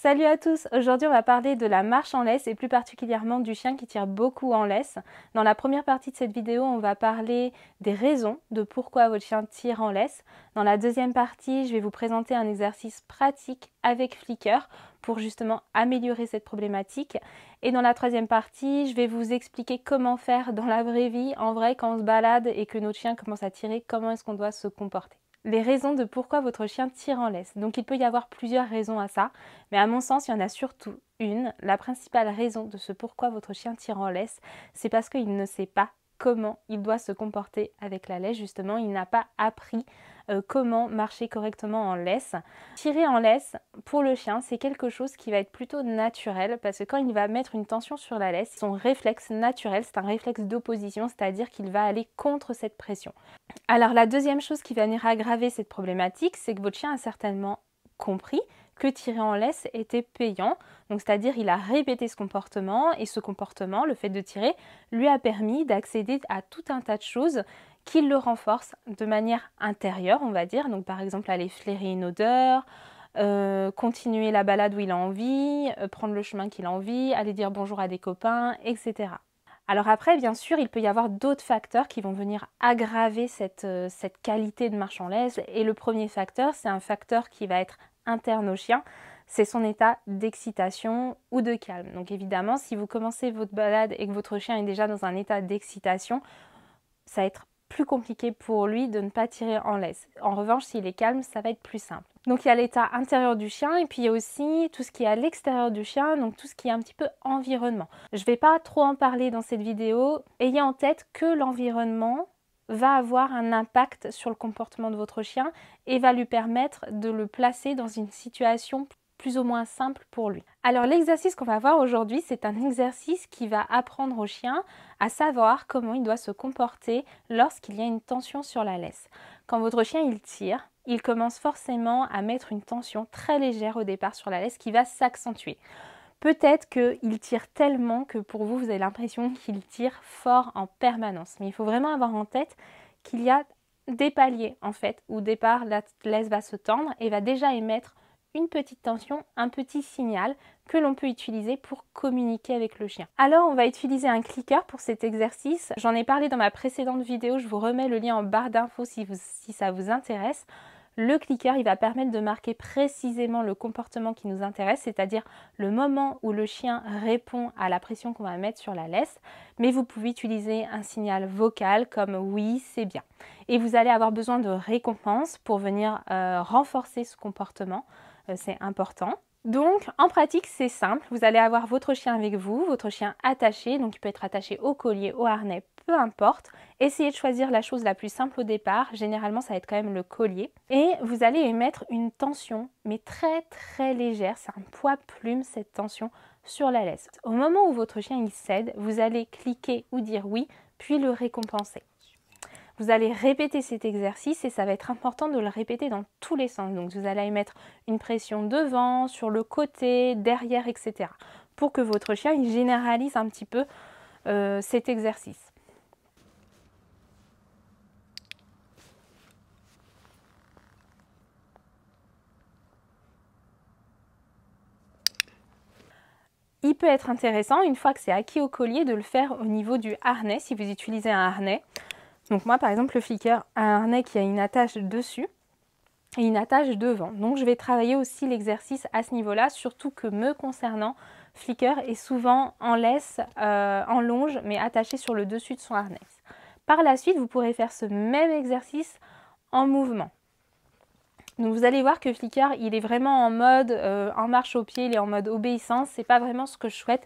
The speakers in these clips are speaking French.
Salut à tous, aujourd'hui on va parler de la marche en laisse et plus particulièrement du chien qui tire beaucoup en laisse. Dans la première partie de cette vidéo, on va parler des raisons de pourquoi votre chien tire en laisse. Dans la deuxième partie, je vais vous présenter un exercice pratique avec Flicker pour justement améliorer cette problématique. Et dans la troisième partie, je vais vous expliquer comment faire dans la vraie vie, en vrai, quand on se balade et que notre chien commence à tirer, comment est-ce qu'on doit se comporter. Les raisons de pourquoi votre chien tire en laisse. Donc il peut y avoir plusieurs raisons à ça, mais à mon sens, il y en a surtout une. La principale raison de ce pourquoi votre chien tire en laisse, c'est parce qu'il ne sait pas comment il doit se comporter avec la laisse. Justement, il n'a pas appris comment marcher correctement en laisse. Tirer en laisse, pour le chien, c'est quelque chose qui va être plutôt naturel, parce que quand il va mettre une tension sur la laisse, son réflexe naturel, c'est un réflexe d'opposition, c'est-à-dire qu'il va aller contre cette pression. Alors la deuxième chose qui va venir aggraver cette problématique, c'est que votre chien a certainement compris que tirer en laisse était payant. Donc c'est-à-dire il a répété ce comportement et ce comportement, le fait de tirer, lui a permis d'accéder à tout un tas de choses qui le renforcent de manière intérieure, on va dire. Donc par exemple aller flairer une odeur, continuer la balade où il a envie, prendre le chemin qu'il a envie, aller dire bonjour à des copains, etc. Alors après, bien sûr, il peut y avoir d'autres facteurs qui vont venir aggraver cette qualité de marche en laisse. Et le premier facteur, c'est un facteur qui va être interne au chien, c'est son état d'excitation ou de calme. Donc évidemment, si vous commencez votre balade et que votre chien est déjà dans un état d'excitation, ça va être plus compliqué pour lui de ne pas tirer en laisse. En revanche, s'il est calme, ça va être plus simple. Donc il y a l'état intérieur du chien et puis il y a aussi tout ce qui est à l'extérieur du chien, donc tout ce qui est un petit peu environnement. Je ne vais pas trop en parler dans cette vidéo. Ayez en tête que l'environnement va avoir un impact sur le comportement de votre chien et va lui permettre de le placer dans une situation plus ou moins simple pour lui. Alors l'exercice qu'on va voir aujourd'hui, c'est un exercice qui va apprendre au chien à savoir comment il doit se comporter lorsqu'il y a une tension sur la laisse. Quand votre chien il tire, il commence forcément à mettre une tension très légère au départ sur la laisse qui va s'accentuer. Peut-être qu'il tire tellement que pour vous, vous avez l'impression qu'il tire fort en permanence. Mais il faut vraiment avoir en tête qu'il y a des paliers en fait, où au départ la laisse va se tendre et va déjà émettre une petite tension, un petit signal que l'on peut utiliser pour communiquer avec le chien. Alors on va utiliser un clicker pour cet exercice. J'en ai parlé dans ma précédente vidéo, je vous remets le lien en barre d'infos si ça vous intéresse. Le clicker, il va permettre de marquer précisément le comportement qui nous intéresse, c'est-à-dire le moment où le chien répond à la pression qu'on va mettre sur la laisse, mais vous pouvez utiliser un signal vocal comme oui, c'est bien. Et vous allez avoir besoin de récompenses pour venir renforcer ce comportement, c'est important. Donc en pratique c'est simple, vous allez avoir votre chien avec vous, votre chien attaché, donc il peut être attaché au collier, au harnais, peu importe. Essayez de choisir la chose la plus simple au départ, généralement ça va être quand même le collier. Et vous allez émettre une tension, mais très très légère, c'est un poids plume cette tension sur la laisse. Au moment où votre chien il cède, vous allez cliquer ou dire oui, puis le récompenser. Vous allez répéter cet exercice et ça va être important de le répéter dans tous les sens. Donc vous allez mettre une pression devant, sur le côté, derrière, etc. pour que votre chien il généralise un petit peu cet exercice. Il peut être intéressant, une fois que c'est acquis au collier, de le faire au niveau du harnais, si vous utilisez un harnais. Donc moi, par exemple, le Flicker a un harnais qui a une attache dessus et une attache devant. Donc je vais travailler aussi l'exercice à ce niveau-là, surtout que me concernant, Flicker est souvent en laisse, en longe, mais attaché sur le dessus de son harnais. Par la suite, vous pourrez faire ce même exercice en mouvement. Donc vous allez voir que Flicker, il est vraiment en mode en marche au pied, il est en mode obéissance, c'est pas vraiment ce que je souhaite.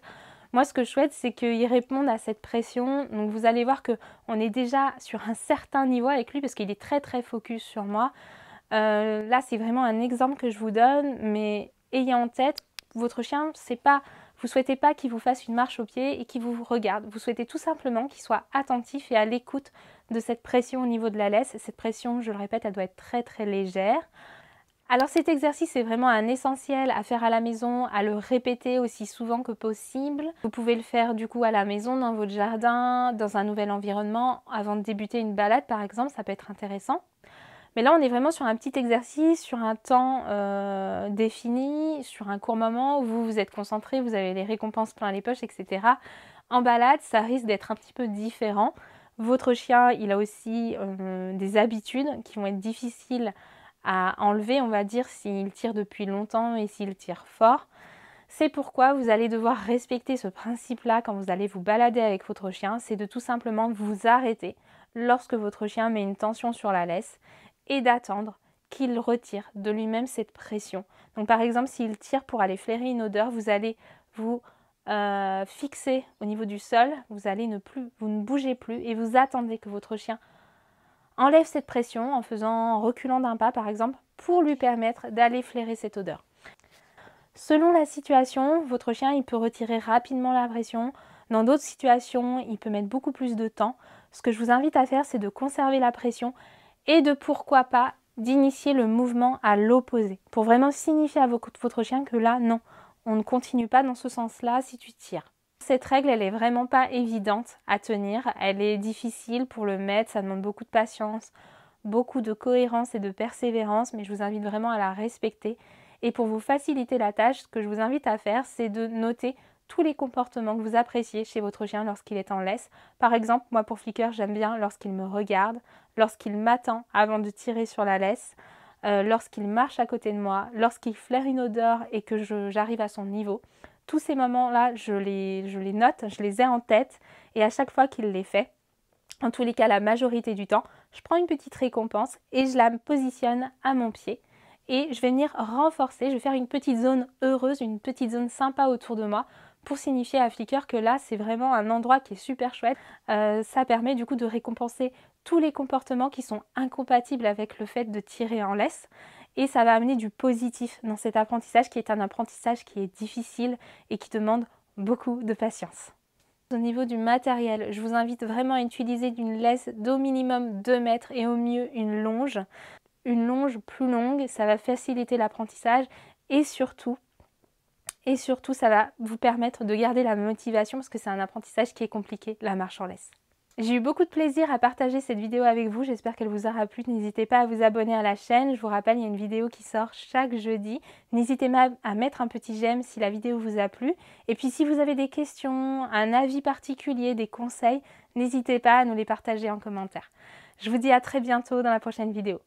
Moi, ce que je souhaite, c'est qu'il réponde à cette pression. Donc, vous allez voir qu'on est déjà sur un certain niveau avec lui parce qu'il est très, très focus sur moi. Là, c'est vraiment un exemple que je vous donne, mais ayez en tête, votre chien, c'est pas, vous ne souhaitez pas qu'il vous fasse une marche au pied et qu'il vous regarde. Vous souhaitez tout simplement qu'il soit attentif et à l'écoute de cette pression au niveau de la laisse. Cette pression, je le répète, elle doit être très, très légère. Alors cet exercice est vraiment un essentiel à faire à la maison, à le répéter aussi souvent que possible. Vous pouvez le faire du coup à la maison, dans votre jardin, dans un nouvel environnement, avant de débuter une balade par exemple, ça peut être intéressant. Mais là, on est vraiment sur un petit exercice, sur un temps défini, sur un court moment où vous êtes concentré, vous avez les récompenses plein les poches, etc. En balade, ça risque d'être un petit peu différent. Votre chien, il a aussi des habitudes qui vont être difficiles à enlever, on va dire, s'il tire depuis longtemps et s'il tire fort. C'est pourquoi vous allez devoir respecter ce principe-là quand vous allez vous balader avec votre chien, c'est de tout simplement vous arrêter lorsque votre chien met une tension sur la laisse et d'attendre qu'il retire de lui-même cette pression. Donc par exemple, s'il tire pour aller flairer une odeur, vous allez vous fixer au niveau du sol, vous ne bougez plus et vous attendez que votre chien enlève cette pression en reculant d'un pas par exemple, pour lui permettre d'aller flairer cette odeur. Selon la situation, votre chien il peut retirer rapidement la pression. Dans d'autres situations, il peut mettre beaucoup plus de temps. Ce que je vous invite à faire, c'est de conserver la pression et de pourquoi pas d'initier le mouvement à l'opposé pour vraiment signifier à votre chien que là, non, on ne continue pas dans ce sens-là si tu tires. Cette règle, elle est vraiment pas évidente à tenir. Elle est difficile pour le mettre, ça demande beaucoup de patience, beaucoup de cohérence et de persévérance, mais je vous invite vraiment à la respecter. Et pour vous faciliter la tâche, ce que je vous invite à faire, c'est de noter tous les comportements que vous appréciez chez votre chien lorsqu'il est en laisse. Par exemple, moi pour Flicker, j'aime bien lorsqu'il me regarde, lorsqu'il m'attend avant de tirer sur la laisse, lorsqu'il marche à côté de moi, lorsqu'il flaire une odeur et que j'arrive à son niveau. Tous ces moments-là, je les note, je les ai en tête et à chaque fois qu'il les fait, en tous les cas la majorité du temps, je prends une petite récompense et je la positionne à mon pied. Et je vais venir renforcer, je vais faire une petite zone heureuse, une petite zone sympa autour de moi pour signifier à Flicker que là c'est vraiment un endroit qui est super chouette. Ça permet du coup de récompenser tous les comportements qui sont incompatibles avec le fait de tirer en laisse et ça va amener du positif dans cet apprentissage qui est un apprentissage qui est difficile et qui demande beaucoup de patience. Au niveau du matériel, je vous invite vraiment à utiliser une laisse d'au minimum 2 mètres et au mieux une longe. Une longe plus longue, ça va faciliter l'apprentissage et surtout, ça va vous permettre de garder la motivation parce que c'est un apprentissage qui est compliqué, la marche en laisse. J'ai eu beaucoup de plaisir à partager cette vidéo avec vous, j'espère qu'elle vous aura plu. N'hésitez pas à vous abonner à la chaîne, je vous rappelle, il y a une vidéo qui sort chaque jeudi. N'hésitez pas à mettre un petit j'aime si la vidéo vous a plu. Et puis si vous avez des questions, un avis particulier, des conseils, n'hésitez pas à nous les partager en commentaire. Je vous dis à très bientôt dans la prochaine vidéo.